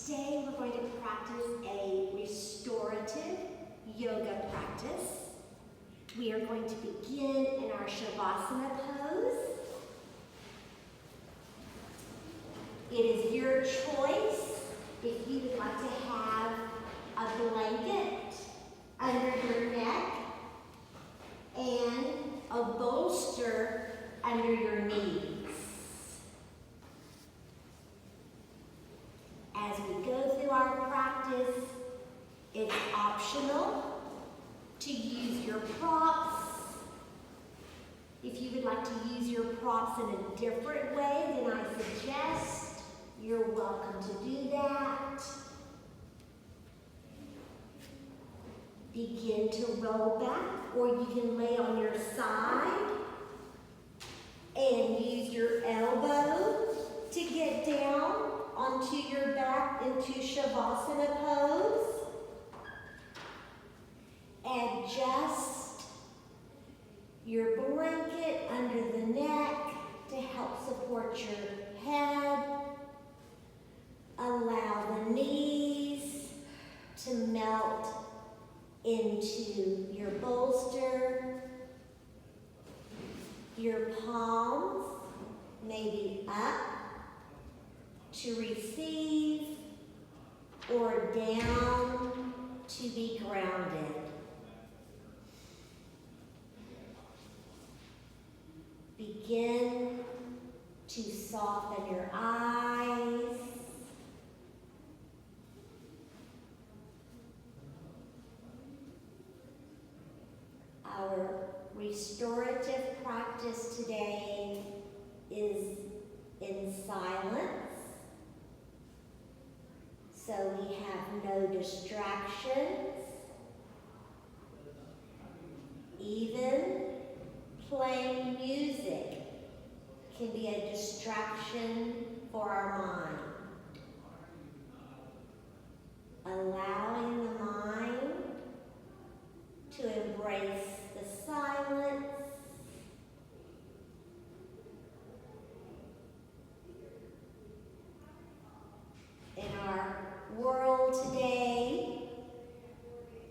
Today we're going to practice a restorative yoga practice. We are going to begin in our Shavasana pose. It is your choice if you would like to have a blanket under your neck and a bolster under your knees. As we go through our practice, it's optional to use your props. If you would like to use your props in a different way, then I suggest you're welcome to do that. Begin to roll back, or you can lay on your side and use your elbow to get down onto your back into Shavasana pose. Adjust your blanket under the neck to help support your head. Allow the knees to melt into your bolster. Your palms may be up to receive or down to be grounded. Begin to soften your eyes. Our restorative practice today is in silence. So we have no distractions. Even playing music can be a distraction for our mind. Allowing the mind to embrace the silence. In our world today,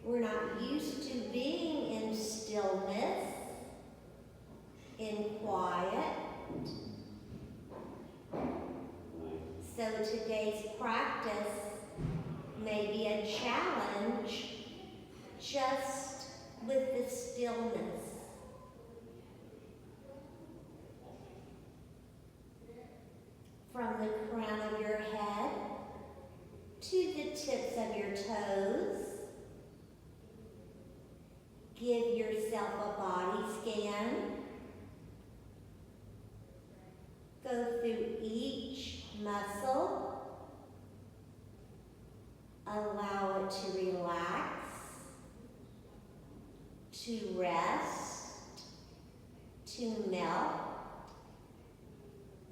we're not used to being in stillness, in quiet. So today's practice may be a challenge just with the stillness. From the crown of your head to the tips of your toes, give yourself a body scan. Go through each muscle. Allow it to relax, to rest, to melt,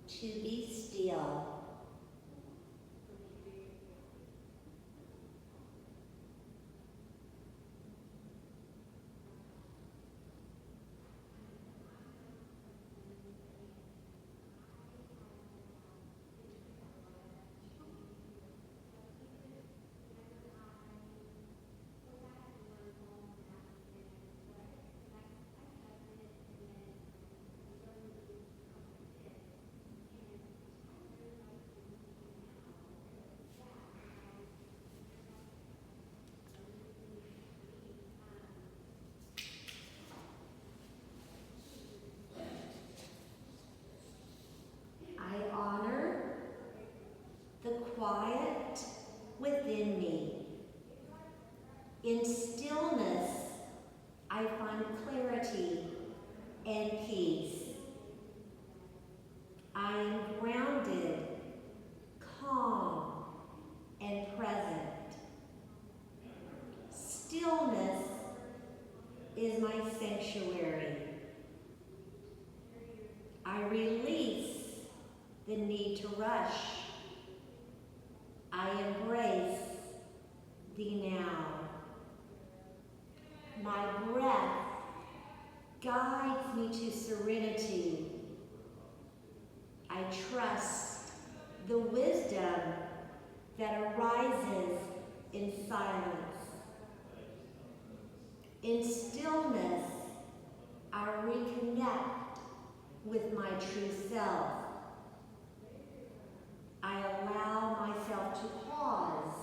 to be still. Quiet within me. In stillness, I find clarity and peace. I am grounded, calm, and present. Stillness is my sanctuary. I release the need to rush. I embrace the now. My breath guides me to serenity. I trust the wisdom that arises with my true self. I allow myself to pause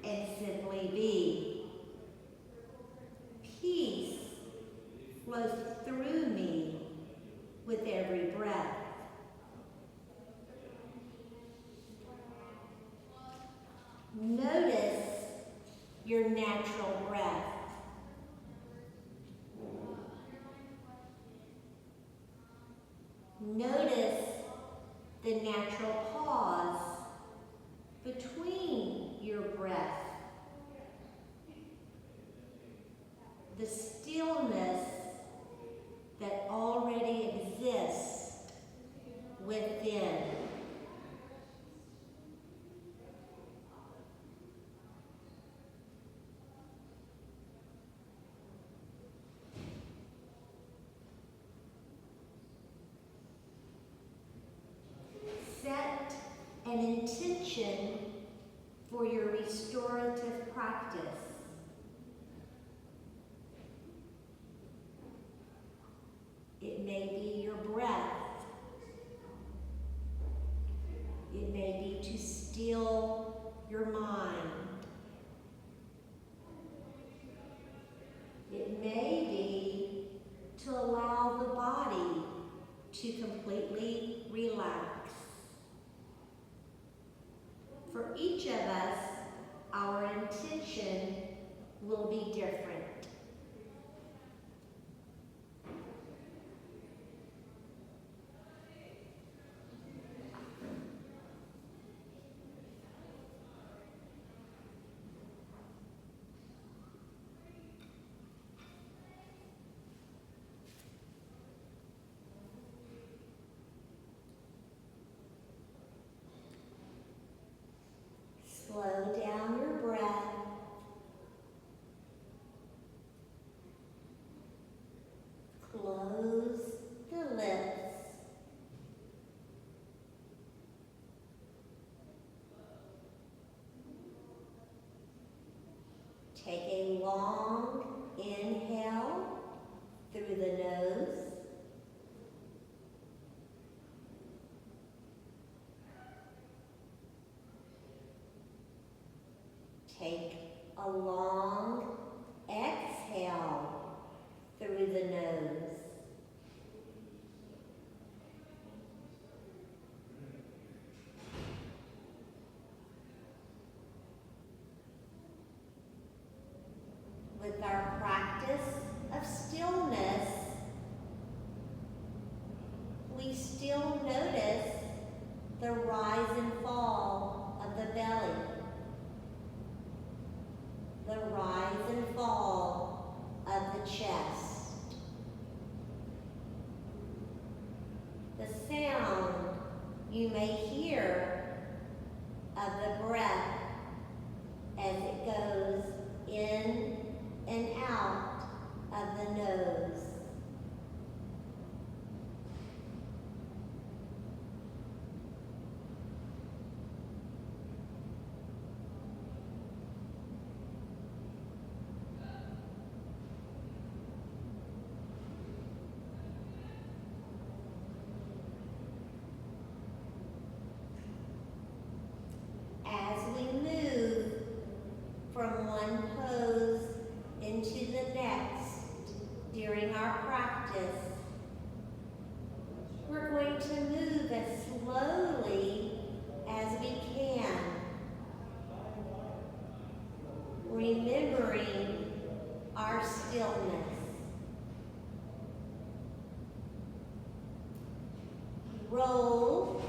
and simply be. Peace flows through me with every breath. Notice your natural breath. Notice the natural pause between your breath. The stillness that already exists within. Set an intention for your restorative practice. It may be your breath. It may be to still your mind. It may be to allow the body to completely relax. For each of us, our intention will be different. Slow down your breath. Close the lips. Take a long inhale through the nose. Take a long exhale through the nose. With our practice of stillness, we still notice the rise and fall of the belly. The rise and fall of the chest. The sound you may hear of the breath as it goes in and out of the nose. As we move from one pose into the next during our practice, we're going to move as slowly as we can, remembering our stillness. Roll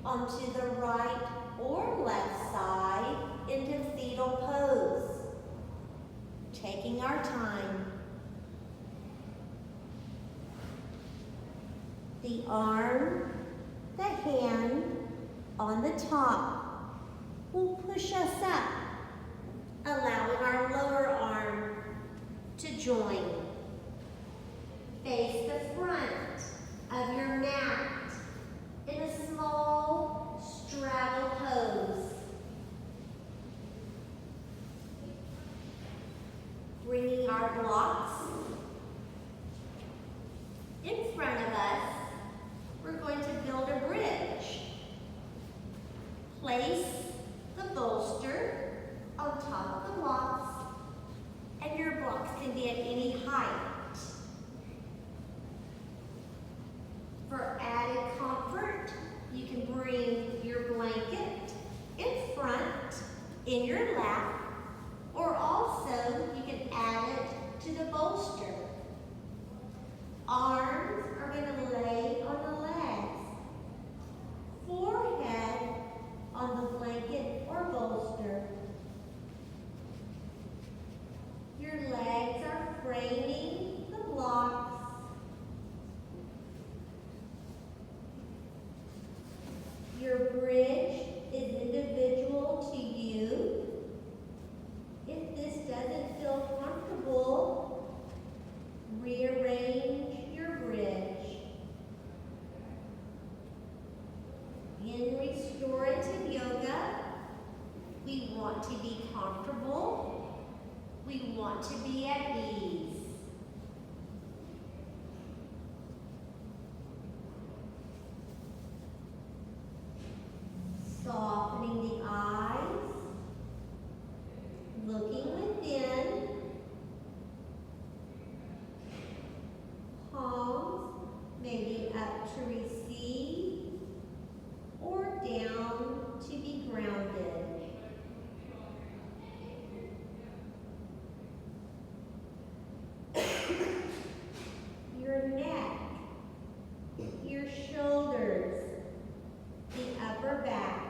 onto the right or left side into fetal pose, taking our time. The arm, the hand on the top will push us up, allowing our lower arm to join. Face the front of your mat in a small straddle pose. Bringing our blocks in front of us Your bridge is individual to you. If this doesn't feel comfortable, rearrange your bridge. In restorative yoga, we want to be comfortable. We want to be at ease. Softening the eyes, looking within, palms maybe up to receive or down to be grounded. Your neck, your shoulders, the upper back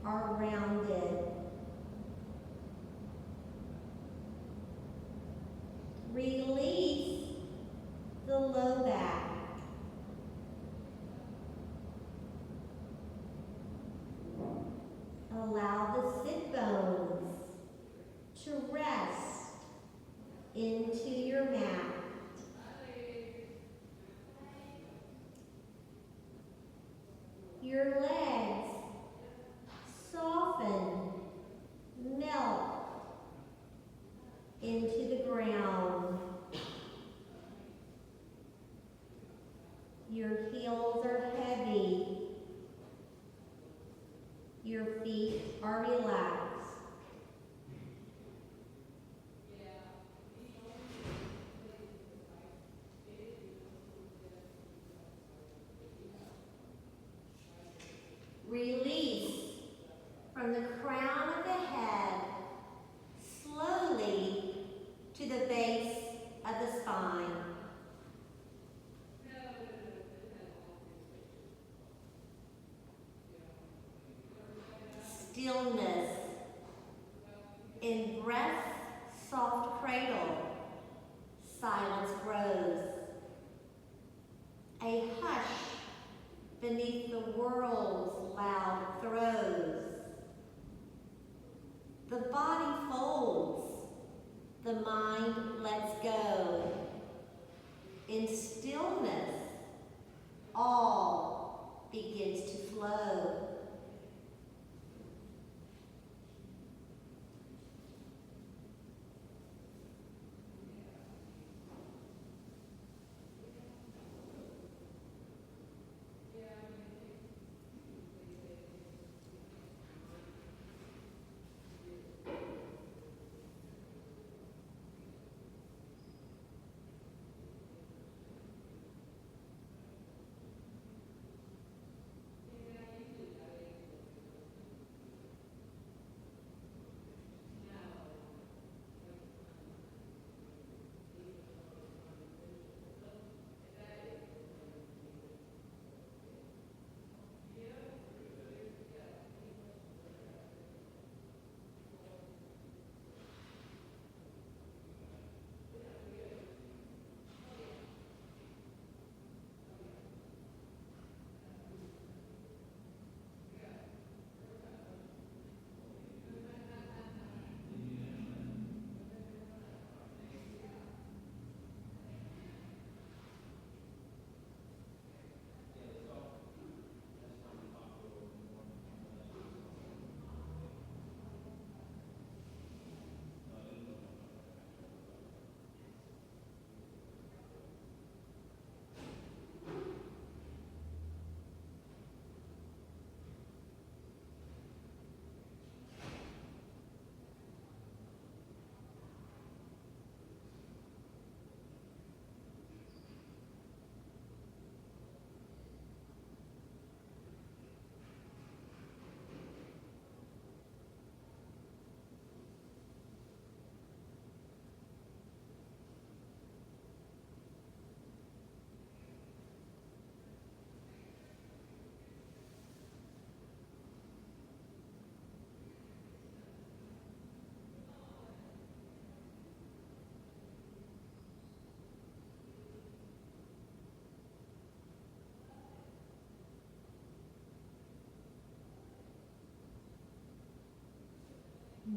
are rounded. Release the low back. Allow the sit bones to rest into your mat. Your legs soften, melt into the ground. Your heels are heavy. Your feet are relaxed. Release from the crown of the head slowly to the base of the spine. Stillness in breath's soft cradle. Silence grows. A hush beneath the world's loud throes. The body folds, the mind lets go. In stillness, all begins to flow.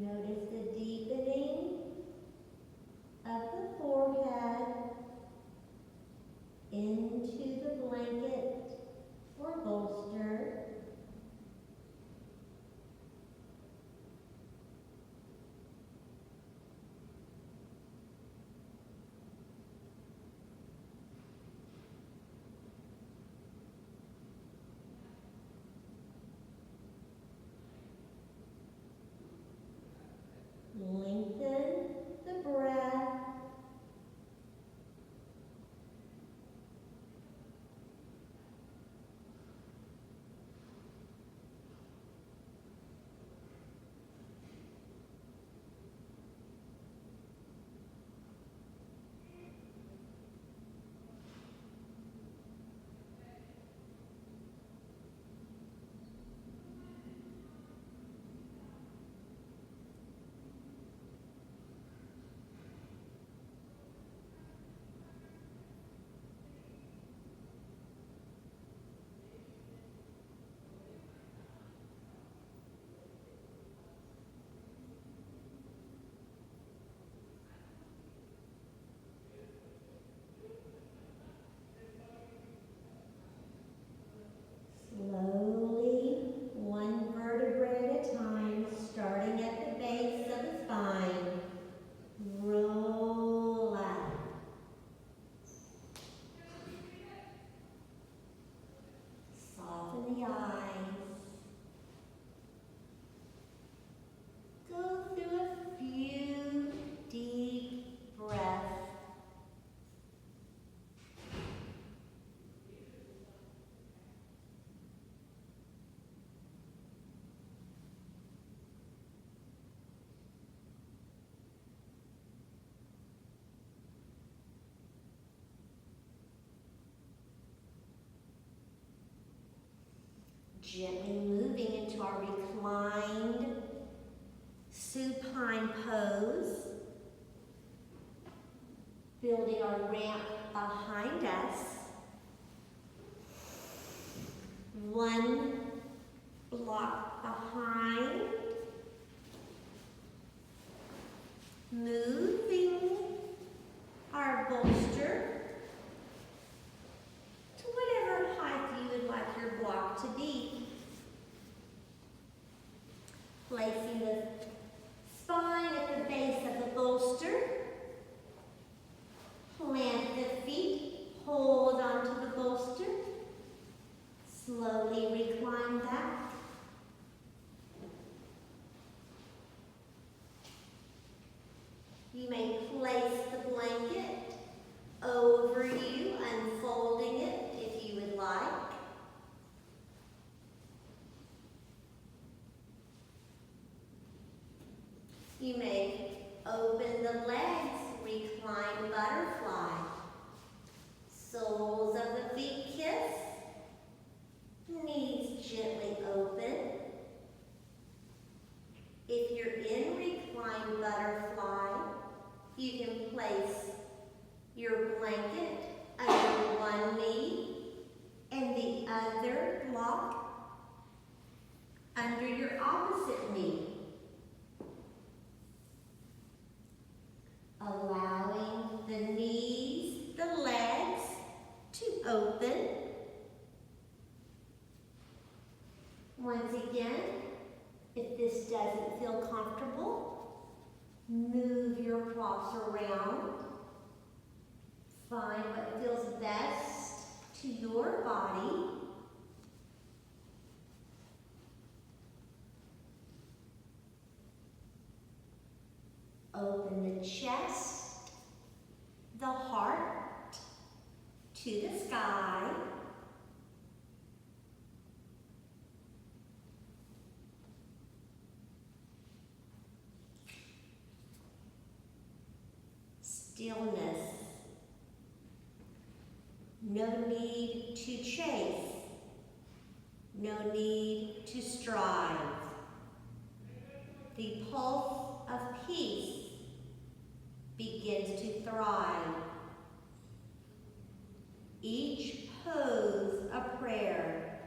Notice the deepening of the forehead into the blanket or bolster. Lengthen the breath. Slowly, one vertebrae at a time, starting at the base of the spine. Roll up. Soften the eyes. Go through a few deep breaths. Gently moving into our reclined supine pose. Building our ramp behind us. One block behind. Moving our bolster to whatever height you would like your block to be. Placing the spine at the base of the bolster. Plant the feet, hold onto the bolster. Slowly recline back. You may place the blanket over you, unfolding it if you would like. You may open the legs, recline butterfly. Soles of the feet kiss. Knees gently open. If you're in recline butterfly, you can place your blanket under one knee and the other block under your opposite knee. Allowing the knees, the legs to open. Once again, if this doesn't feel comfortable, move your props around. Find what feels best to your body. Open the chest, the heart to the sky. Stillness. No need to chase. No need to strive. The pulse of peace begins to thrive. Each pose a prayer.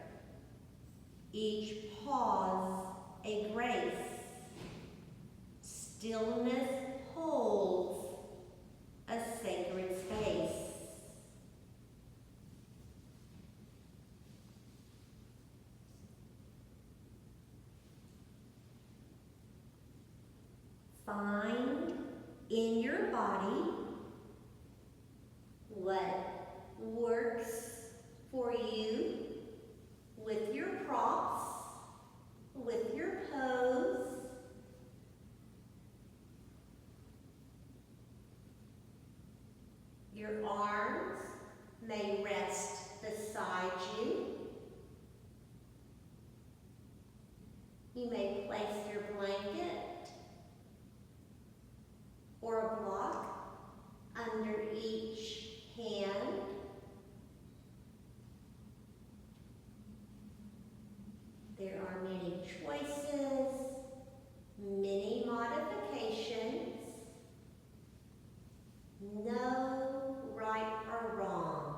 Each pause a grace. find in your body what works for you with your props, with your pose. Your arms may rest beside you. You may place your blanket or a block under each hand. There are many choices, many modifications. No right or wrong.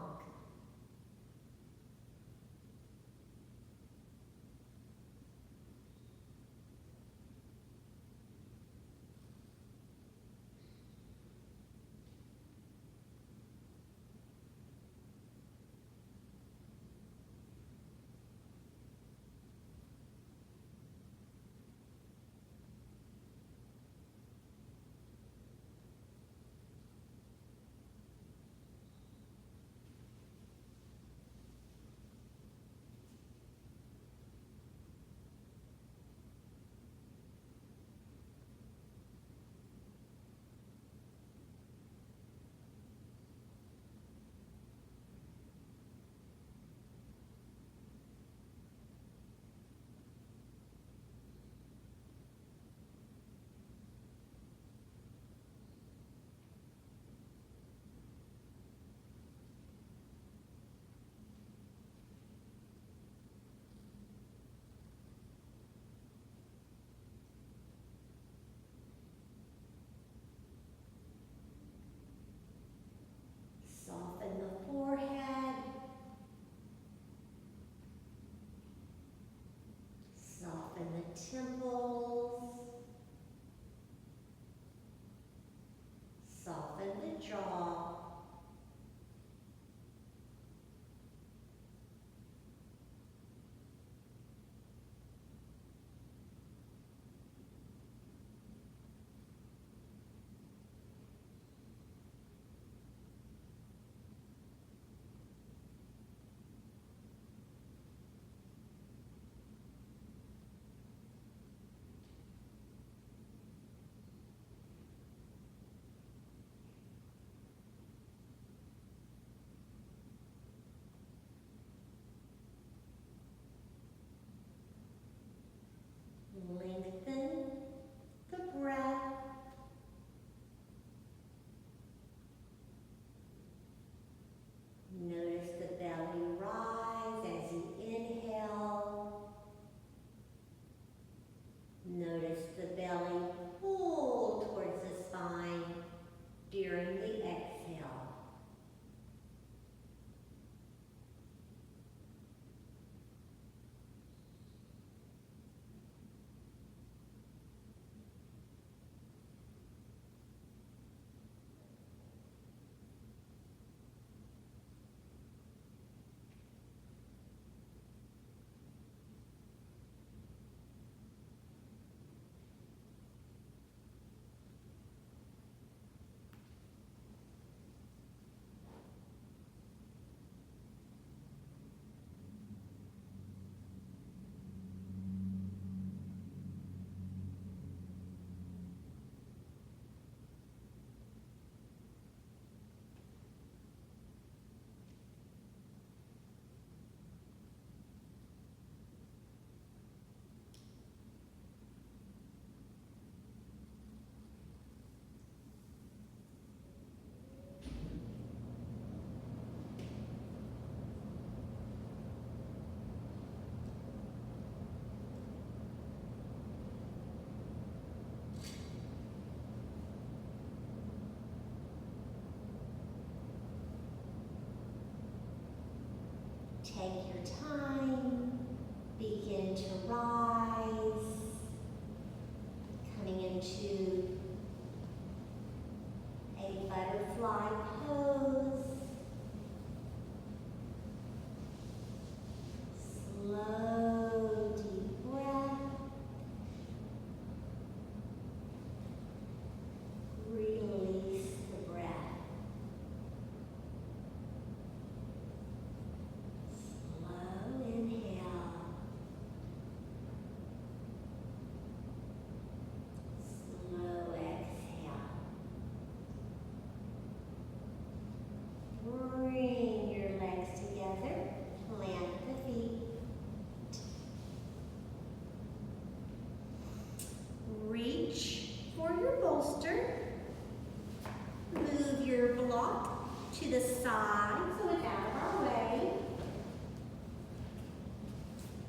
Soften the forehead. Soften the temples. Soften the jaw. Lengthen the breath. Notice the belly rise as you inhale. Notice the belly pull towards the spine during the exhale. Take your time, begin to rise, coming into a butterfly pose. Slow, deep breath.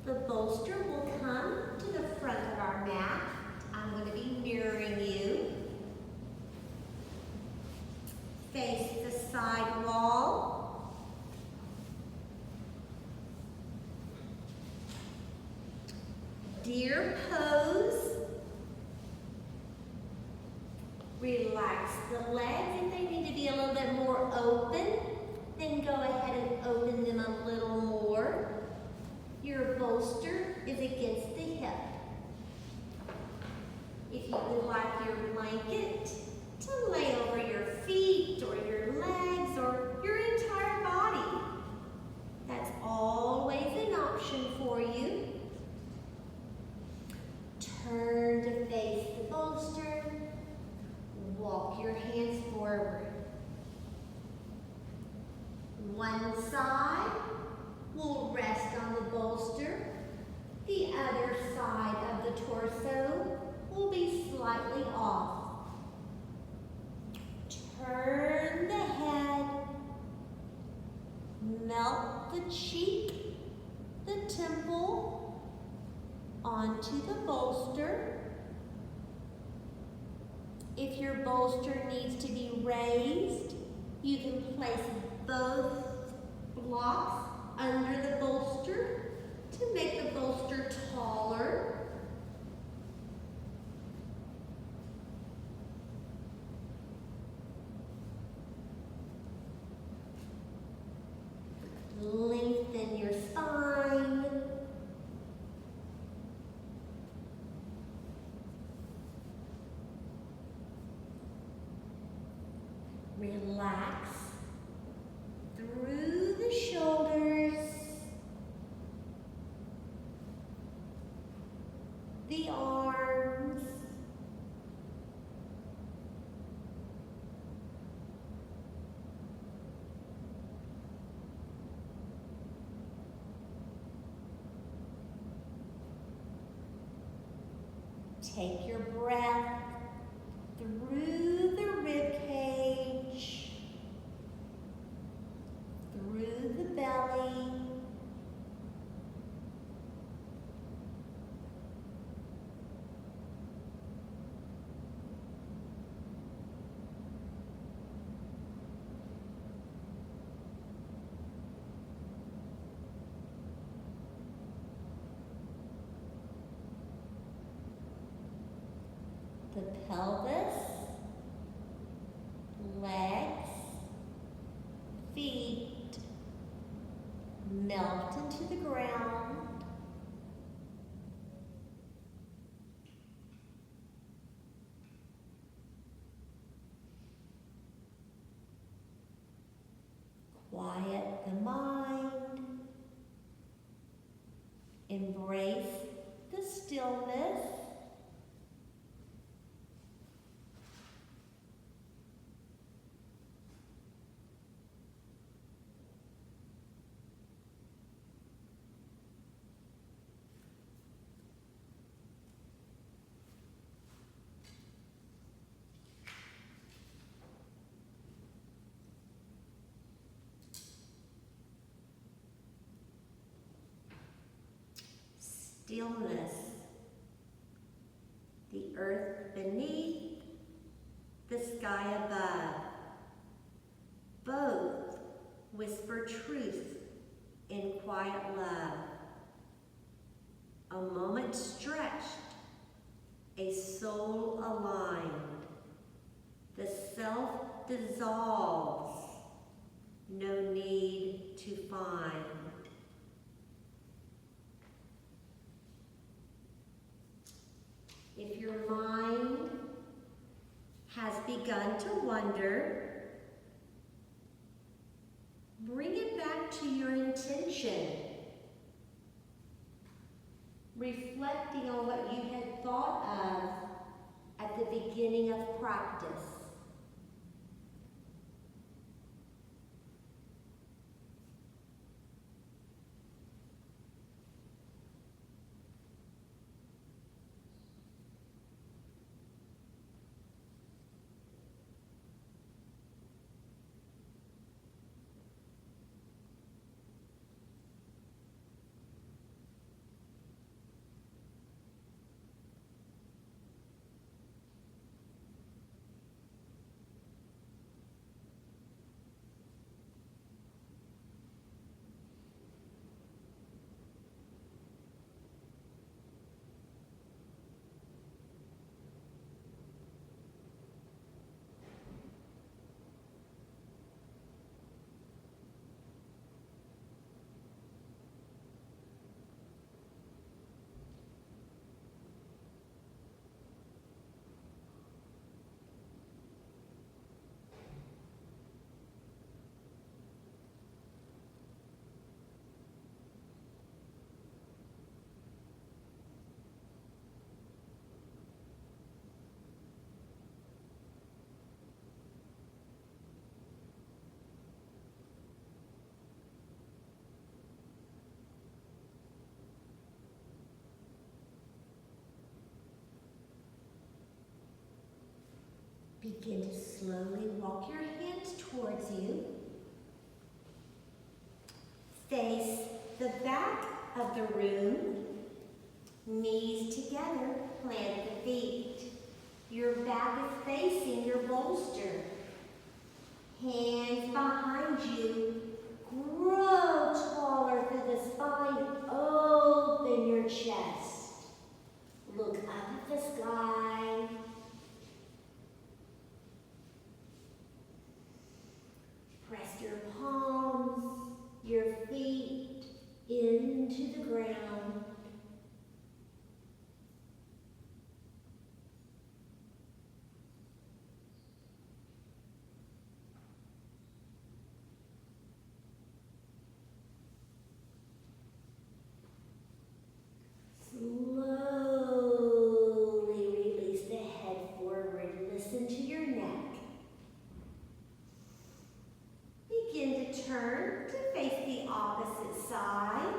The bolster will come to the front of our mat. I'm going to be mirroring you. Face the side wall. Deer pose. Relax the legs. If they need to be a little bit more open, then go ahead and open them a little more. Your bolster is against the hip. If you would like your blanket to lay over your feet or your legs or your entire body, that's always an option for you. Turn to face the bolster. Walk your hands forward. One side will rest on the bolster. The other side of the torso will be slightly off. Turn the head. Melt the cheek, the temple onto the bolster. If your bolster needs to be raised, you can place both blocks under the bolster to make the bolster taller. Lengthen your spine. Relax through the shoulders, the arms, take your breath through the rib cage, through the belly, the pelvis, legs, feet, melt into the ground. Quiet the mind. Embrace the stillness. Stillness. The earth beneath, the sky above. Both whisper truth in quiet love. A moment stretched, a soul aligned. The self dissolves, no need to find. If your mind has begun to wander, bring it back to your intention, reflecting on what you had thought of at the beginning of practice. Begin to slowly walk your hands towards you. Face the back of the room. Knees together, plant the feet. Your back is facing your bolster. Hands behind you. Grow taller through the spine. Open your chest. Look up at the sky. Press your palms, your feet into the ground. Slowly release the head forward. Listen to your neck. Begin to turn to face the opposite side.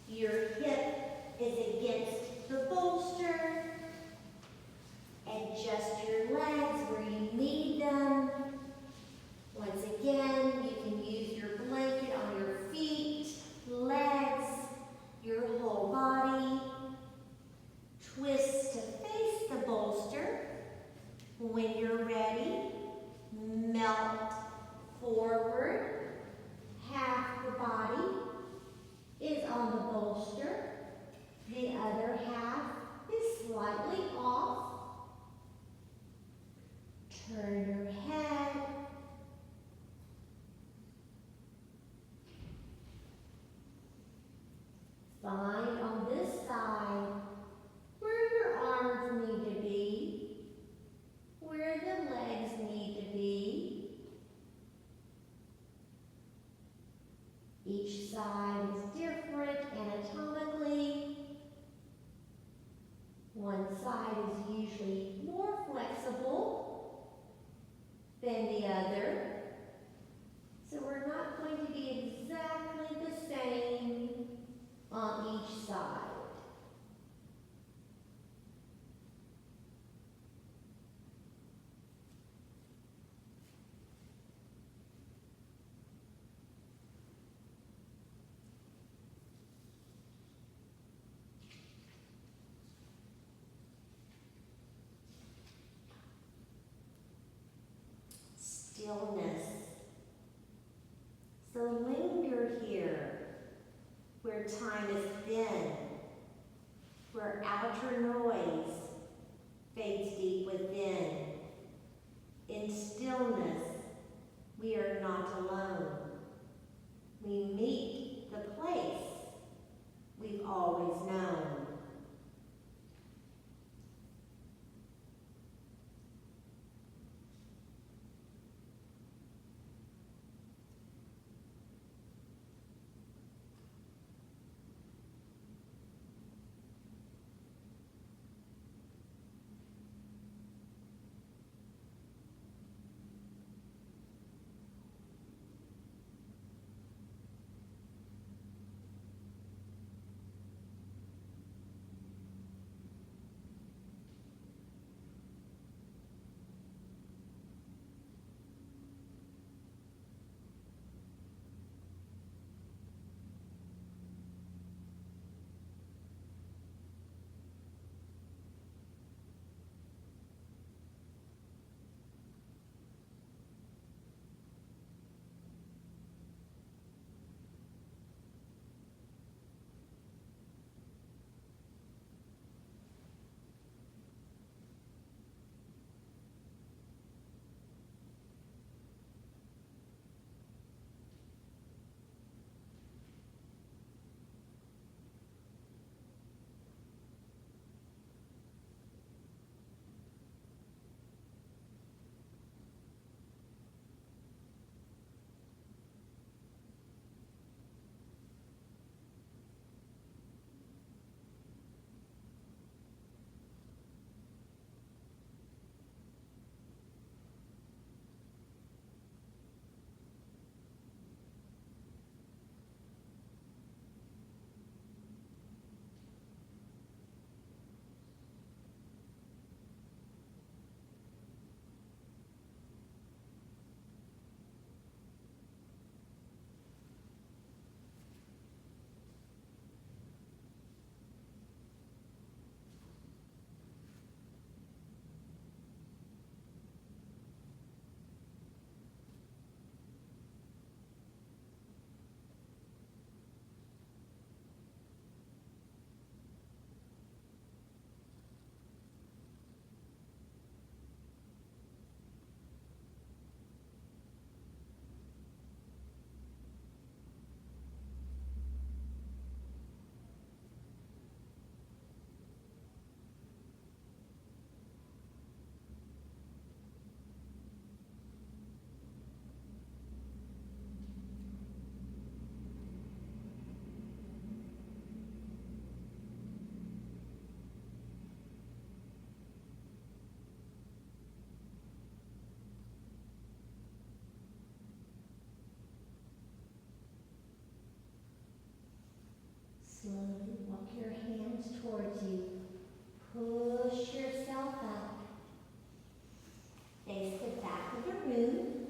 Your hip is against the bolster. Adjust your legs where you need them. Once again, you can use your blanket on your feet, legs, your whole body. Twist to face the bolster. When you're ready, melt forward. Half the body is on the bolster. The other half is slightly off. Turn your head. Find on this side where your arms need to be, where the legs need to be. Each side is different anatomically. One side is usually more flexible than the other. So we're not going to be exactly the same on each side. Stillness. So linger here, where time is thin, where outer noise fades deep within. In stillness, we are not alone. We meet the place we've always known. Slowly walk your hands towards you. Push yourself up. Face the back of the room.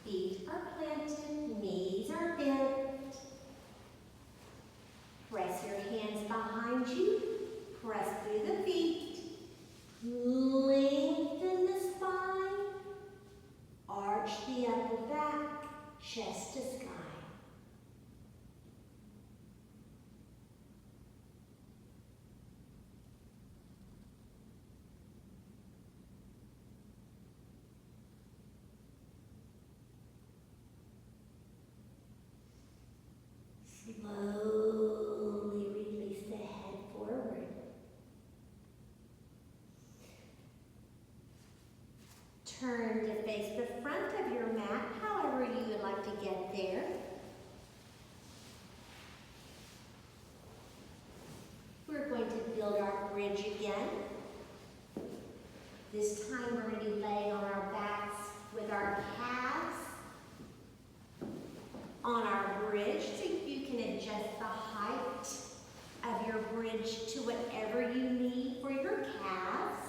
Feet are planted, knees are bent. Press your hands behind you. Press through the feet. Lengthen the spine. Arch the upper back, chest to sky. Slowly release the head forward. Turn to face the front of your mat, however you would like to get there. We're going to build our bridge again. This time we're going to be laying on our backs with our calves on our bridge, so you can adjust the height of your bridge to whatever you need for your calves.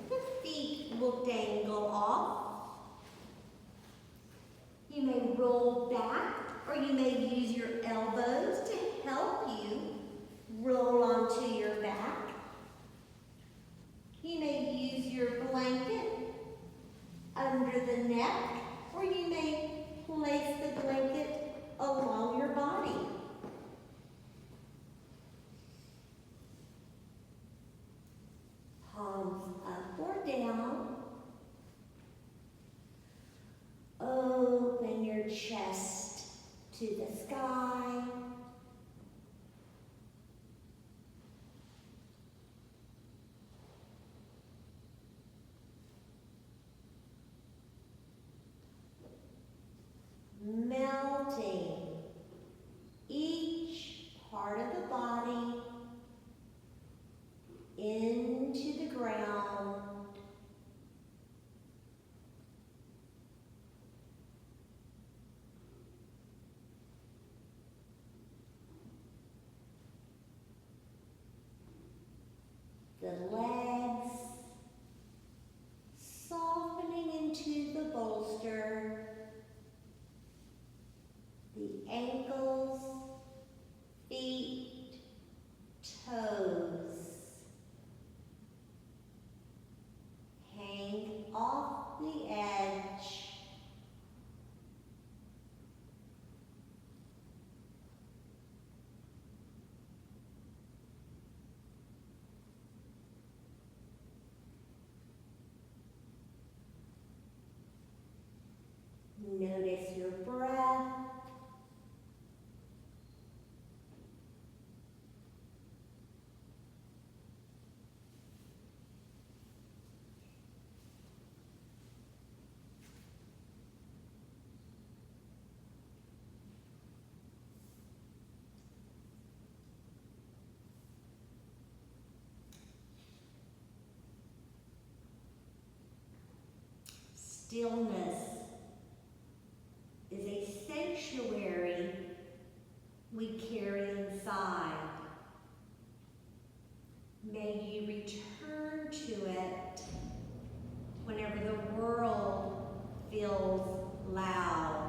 The feet will dangle off. You may roll back, or you may use your elbows to help you roll onto your back. You may use your blanket under the neck, or you may place the blanket along your body. Palms up or down. Open your chest to the sky. Melting each part of the body into the ground. The legs softening into the bolster. The ankles, feet, toes. Hang off the edge. Notice your breath. Stillness is a sanctuary we carry inside. May you return to it whenever the world feels loud.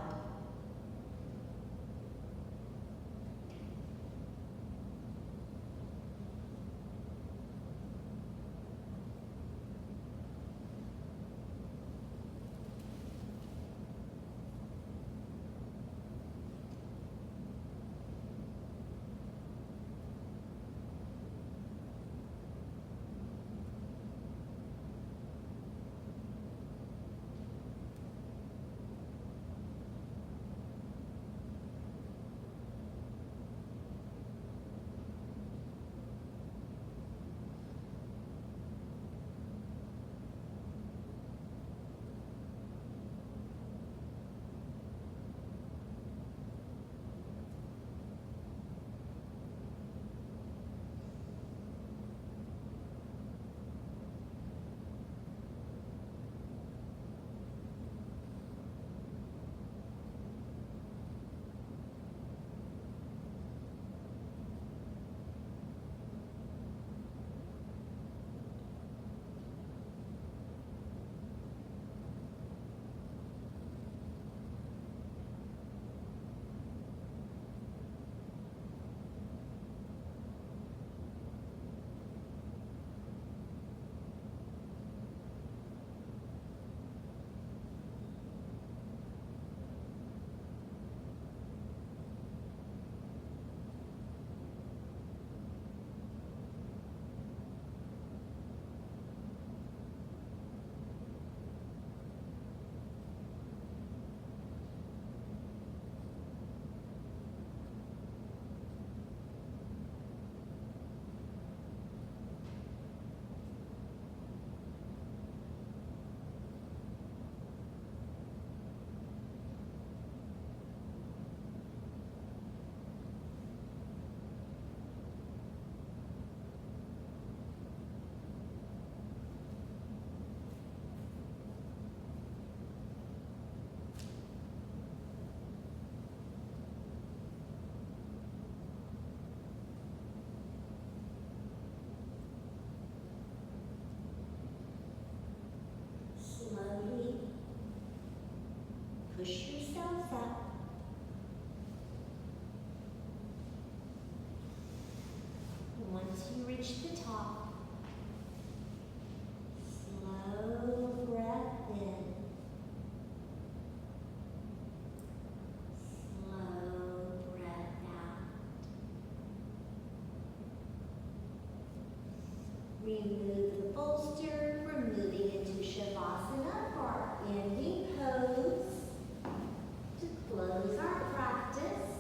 close our practice.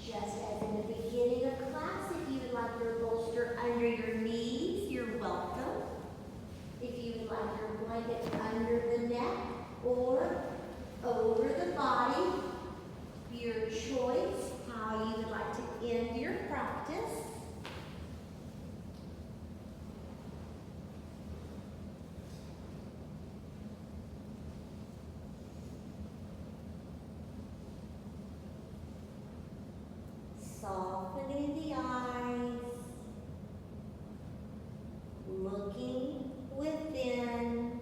Just as in the beginning of class, if you would like your bolster under your knees, you're welcome. If you would like your blanket under the neck or over the body, your choice, how you would like to end your practice. Softening the eyes, looking within,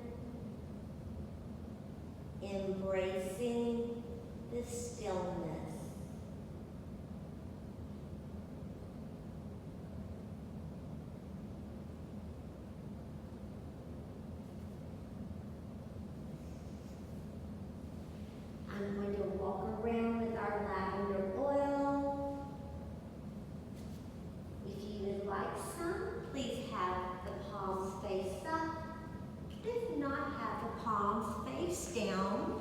embracing the stillness. I'm going to walk around with our lavender oil. If you would like some, please have the palms face up. If not, have the palms face down.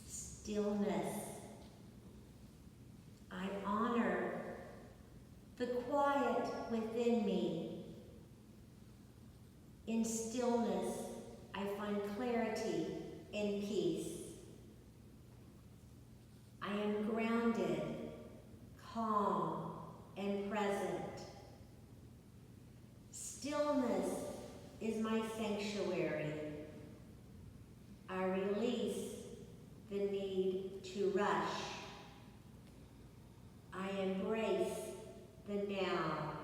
Stillness. I honor the quiet within me. In stillness, I find clarity and peace. I am grounded, calm, and present. Stillness is my sanctuary. I release the need to rush. I embrace the now.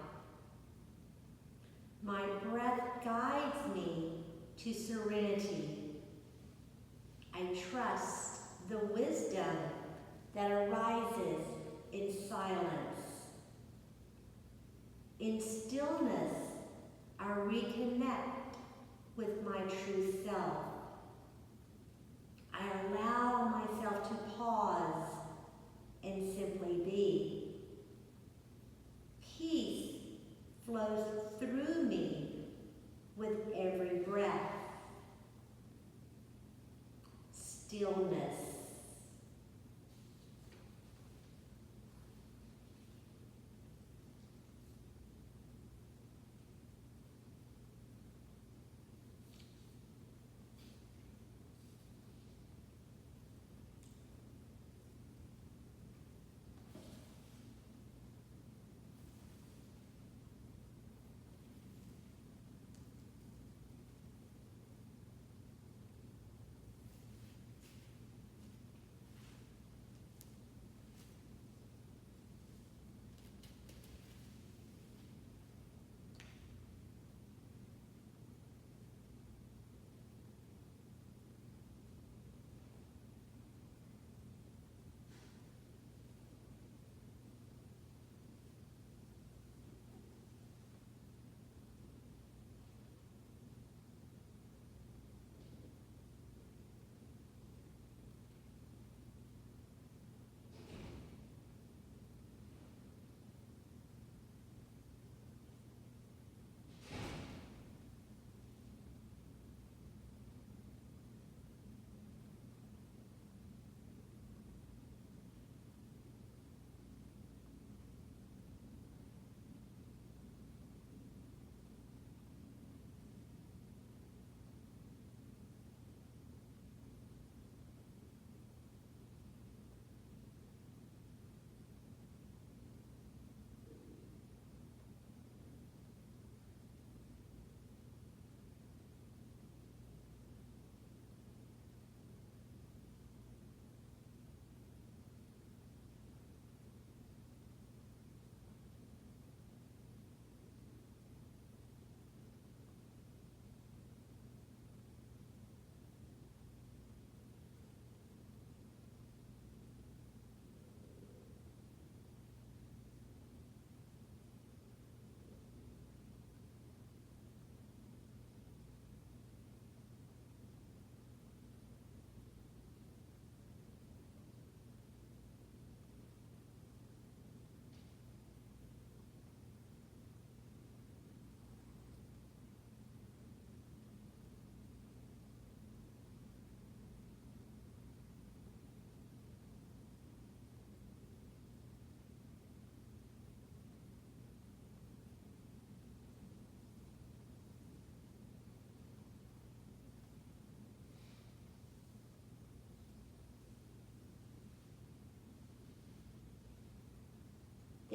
My breath guides me to serenity. I trust the wisdom that arises in silence. In stillness, I reconnect with my true self. I allow myself to pause and simply be. Peace flows through me with every breath. Stillness.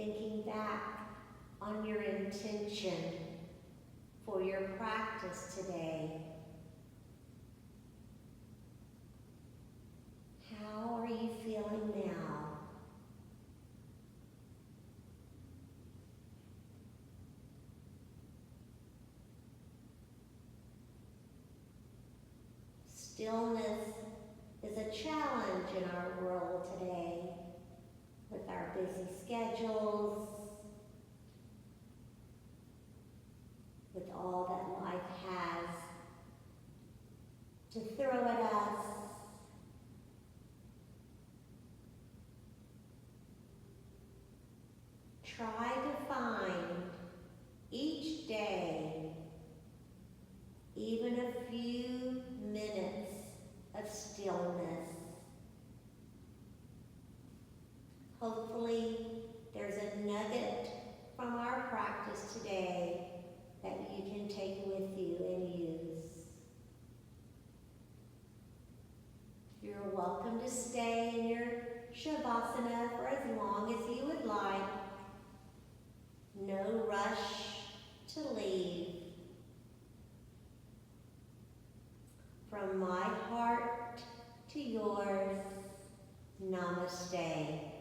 thinking back on your intention for your practice today. How are you feeling now? Stillness is a challenge in our world today with our busy schedules, with all that life has to throw at us. Try to find each day even a few minutes of stillness. Hopefully, there's a nugget from our practice today that you can take with you and use. You're welcome to stay in your Shavasana for as long as you would like. No rush to leave. From my heart to yours, Namaste.